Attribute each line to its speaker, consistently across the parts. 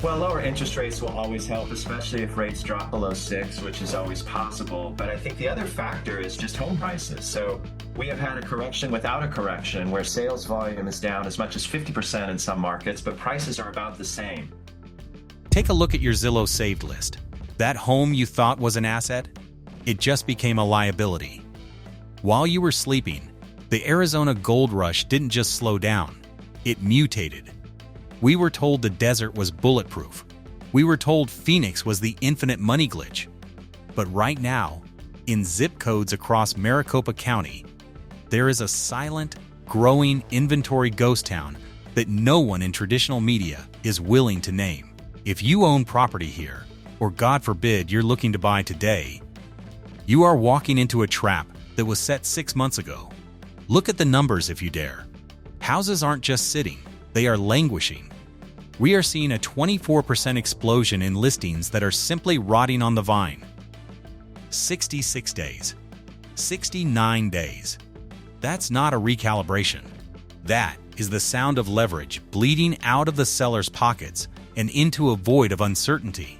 Speaker 1: Well, lower interest rates will always help, especially if rates drop below 6, which is always possible. But I think the other factor is just home prices. So we have had a correction without a correction where sales volume is down as much as 50% in some markets, but prices are about the same.
Speaker 2: Take a look at your Zillow saved list. That home you thought was an asset? It just became a liability. While you were sleeping, the Arizona gold rush didn't just slow down, it mutated. We were told the desert was bulletproof. We were told Phoenix was the infinite money glitch. But right now, in zip codes across Maricopa County, there is a silent, growing inventory ghost town that no one in traditional media is willing to name. If you own property here, or God forbid you're looking to buy today, you are walking into a trap that was set 6 months ago. Look at the numbers if you dare. Houses aren't just sitting, they are languishing. We are seeing a 24% explosion in listings that are simply rotting on the vine. 66 days. 69 days. That's not a recalibration. That is the sound of leverage bleeding out of the seller's pockets and into a void of uncertainty.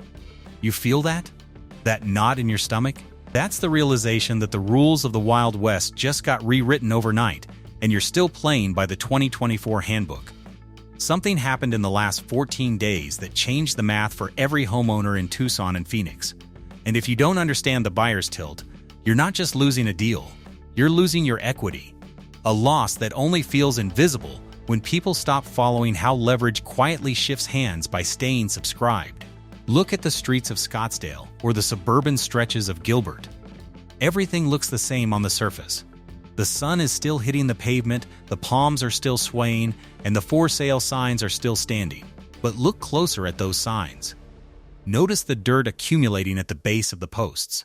Speaker 2: You feel that? That knot in your stomach? That's the realization that the rules of the Wild West just got rewritten overnight, and you're still playing by the 2024 handbook. Something happened in the last 14 days that changed the math for every homeowner in Tucson and Phoenix. And if you don't understand the buyer's tilt, you're not just losing a deal, you're losing your equity. A loss that only feels invisible when people stop following how leverage quietly shifts hands by staying subscribed. Look at the streets of Scottsdale or the suburban stretches of Gilbert. Everything looks the same on the surface. The sun is still hitting the pavement, the palms are still swaying, and the for sale signs are still standing. But look closer at those signs. Notice the dirt accumulating at the base of the posts.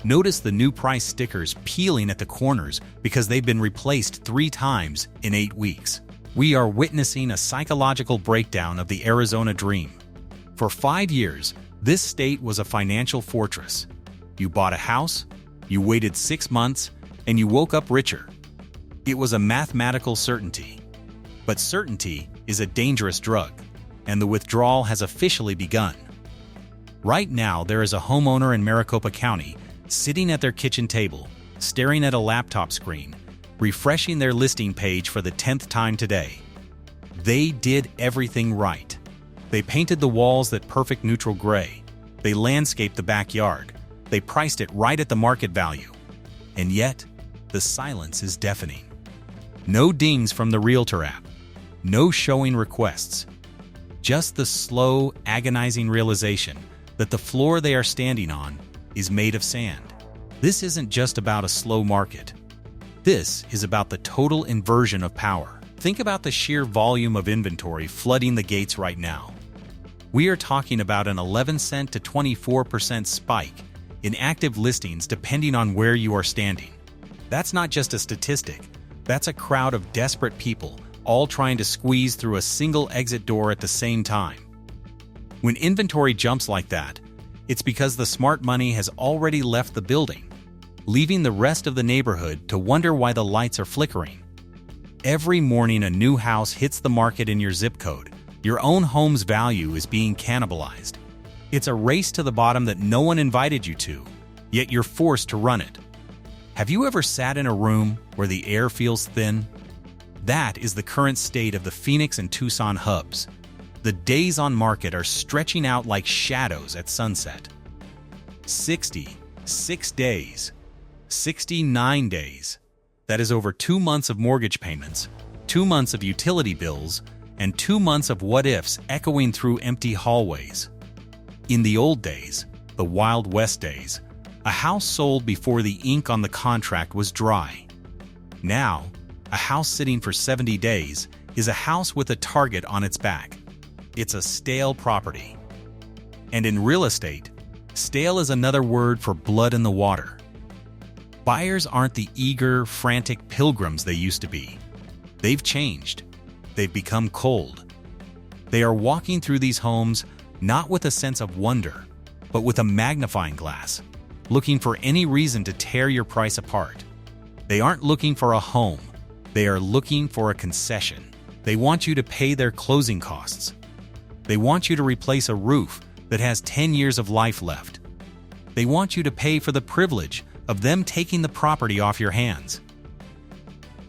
Speaker 2: Notice the new price stickers peeling at the corners because they've been replaced 3 times in 8 weeks. We are witnessing a psychological breakdown of the Arizona dream. For 5 years, this state was a financial fortress. You bought a house, you waited 6 months, and you woke up richer. It was a mathematical certainty. But certainty is a dangerous drug, and the withdrawal has officially begun. Right now, there is a homeowner in Maricopa County sitting at their kitchen table, staring at a laptop screen, refreshing their listing page for the 10th time today. They did everything right. They painted the walls that perfect neutral gray. They landscaped the backyard. They priced it right at the market value. And yet, the silence is deafening. No dings from the Realtor app. No showing requests. Just the slow, agonizing realization that the floor they are standing on is made of sand. This isn't just about a slow market. This is about the total inversion of power. Think about the sheer volume of inventory flooding the gates right now. We are talking about an 11 cent to 24% spike in active listings depending on where you are standing. That's not just a statistic. That's a crowd of desperate people all trying to squeeze through a single exit door at the same time. When inventory jumps like that, it's because the smart money has already left the building, leaving the rest of the neighborhood to wonder why the lights are flickering. Every morning a new house hits the market in your zip code, your own home's value is being cannibalized. It's a race to the bottom that no one invited you to, yet you're forced to run it. Have you ever sat in a room where the air feels thin? That is the current state of the Phoenix and Tucson hubs. The days on market are stretching out like shadows at sunset. 66 days. 69 days. That is over 2 months of mortgage payments, 2 months of utility bills, and 2 months of what-ifs echoing through empty hallways. In the old days, the Wild West days, a house sold before the ink on the contract was dry. Now, a house sitting for 70 days is a house with a target on its back. It's a stale property. And in real estate, stale is another word for blood in the water. Buyers aren't the eager, frantic pilgrims they used to be. They've changed. They've become cold. They are walking through these homes not with a sense of wonder, but with a magnifying glass, looking for any reason to tear your price apart. They aren't looking for a home. They are looking for a concession. They want you to pay their closing costs. They want you to replace a roof that has 10 years of life left. They want you to pay for the privilege of them taking the property off your hands.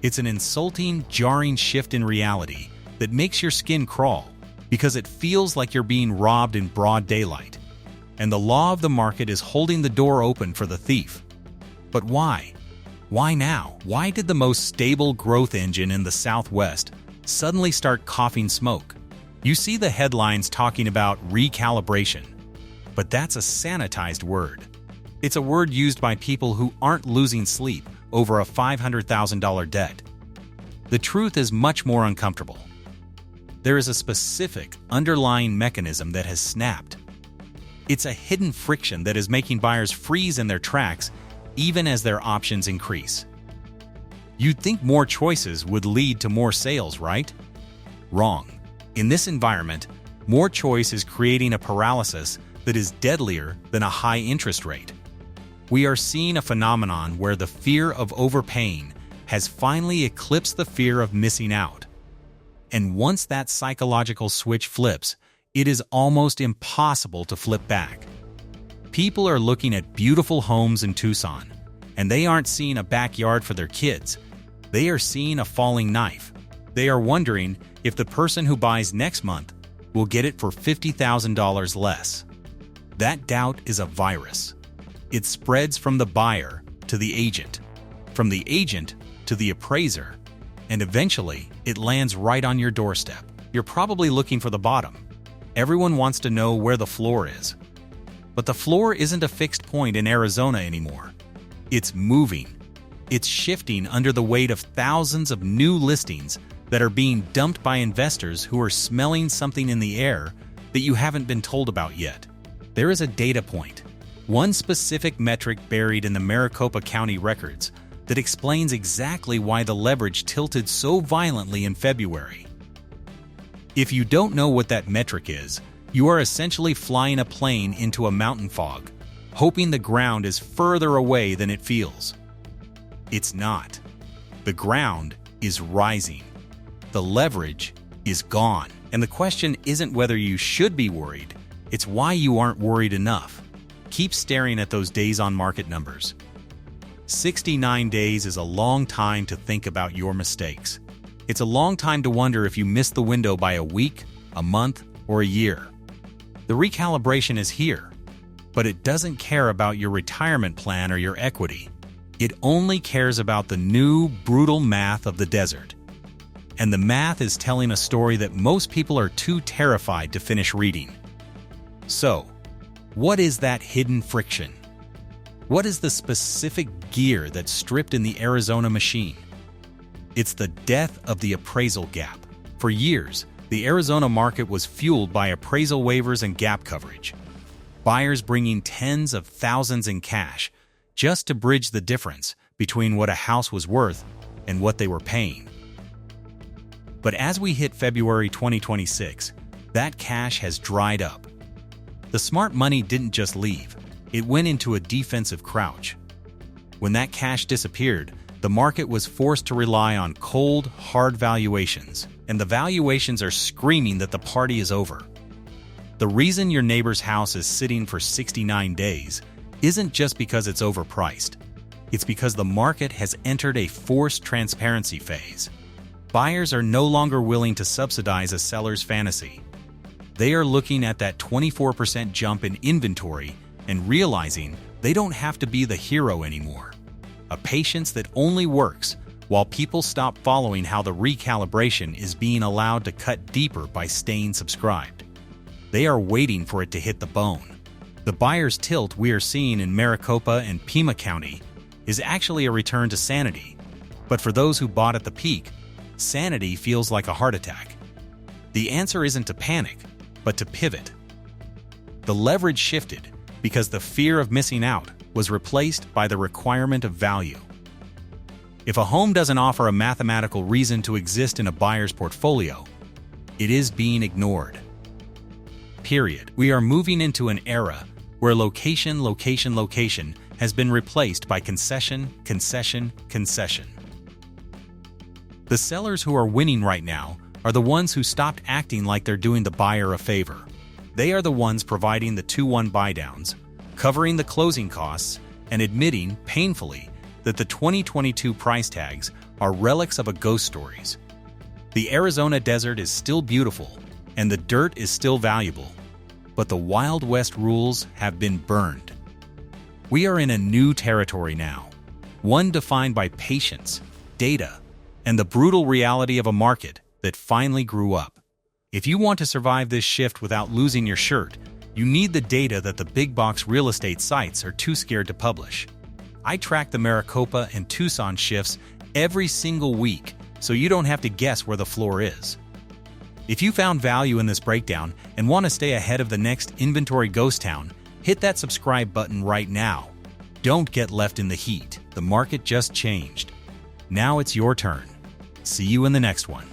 Speaker 2: It's an insulting, jarring shift in reality that makes your skin crawl because it feels like you're being robbed in broad daylight. And the law of the market is holding the door open for the thief. But why? Why now? Why did the most stable growth engine in the Southwest suddenly start coughing smoke? You see the headlines talking about recalibration, but that's a sanitized word. It's a word used by people who aren't losing sleep over a $500,000 debt. The truth is much more uncomfortable. There is a specific underlying mechanism that has snapped. It's a hidden friction that is making buyers freeze in their tracks even as their options increase. You'd think more choices would lead to more sales, right? Wrong. In this environment, more choice is creating a paralysis that is deadlier than a high interest rate. We are seeing a phenomenon where the fear of overpaying has finally eclipsed the fear of missing out. And once that psychological switch flips, it is almost impossible to flip back. People are looking at beautiful homes in Tucson, and they aren't seeing a backyard for their kids. They are seeing a falling knife. They are wondering if the person who buys next month will get it for $50,000 less. That doubt is a virus. It spreads from the buyer to the agent, from the agent to the appraiser, and eventually it lands right on your doorstep. You're probably looking for the bottom. Everyone wants to know where the floor is. But the floor isn't a fixed point in Arizona anymore. It's moving. It's shifting under the weight of thousands of new listings that are being dumped by investors who are smelling something in the air that you haven't been told about yet. There is a data point, one specific metric buried in the Maricopa County records that explains exactly why the leverage tilted so violently in February. If you don't know what that metric is, you are essentially flying a plane into a mountain fog, hoping the ground is further away than it feels. It's not. The ground is rising. The leverage is gone. And the question isn't whether you should be worried, it's why you aren't worried enough. Keep staring at those days on market numbers. 69 days is a long time to think about your mistakes. It's a long time to wonder if you missed the window by a week, a month, or a year. The recalibration is here, but it doesn't care about your retirement plan or your equity. It only cares about the new, brutal math of the desert. And the math is telling a story that most people are too terrified to finish reading. So, what is that hidden friction? What is the specific gear that's stripped in the Arizona machine? It's the death of the appraisal gap. For years, the Arizona market was fueled by appraisal waivers and gap coverage. Buyers bringing tens of thousands in cash just to bridge the difference between what a house was worth and what they were paying. But as we hit February 2026, that cash has dried up. The smart money didn't just leave, it went into a defensive crouch. When that cash disappeared, the market was forced to rely on cold, hard valuations, and the valuations are screaming that the party is over. The reason your neighbor's house is sitting for 69 days isn't just because it's overpriced. It's because the market has entered a forced transparency phase. Buyers are no longer willing to subsidize a seller's fantasy. They are looking at that 24% jump in inventory and realizing they don't have to be the hero anymore. A patience that only works while people stop following how the recalibration is being allowed to cut deeper by staying subscribed. They are waiting for it to hit the bone. The buyer's tilt we are seeing in Maricopa and Pima County is actually a return to sanity. But for those who bought at the peak, sanity feels like a heart attack. The answer isn't to panic, but to pivot. The leverage shifted because the fear of missing out was replaced by the requirement of value. If a home doesn't offer a mathematical reason to exist in a buyer's portfolio, it is being ignored. Period. We are moving into an era where location has been replaced by concession. The sellers who are winning right now are the ones who stopped acting like they're doing the buyer a favor. They are the ones providing the 2-1 buydowns, covering the closing costs, and admitting, painfully, that the 2022 price tags are relics of a ghost stories. The Arizona desert is still beautiful, and the dirt is still valuable, but the Wild West rules have been burned. We are in a new territory now, one defined by patience, data, and the brutal reality of a market that finally grew up. If you want to survive this shift without losing your shirt, you need the data that the big box real estate sites are too scared to publish. I track the Maricopa and Tucson shifts every single week, so you don't have to guess where the floor is. If you found value in this breakdown and want to stay ahead of the next inventory ghost town, hit that subscribe button right now. Don't get left in the heat. The market just changed. Now it's your turn. See you in the next one.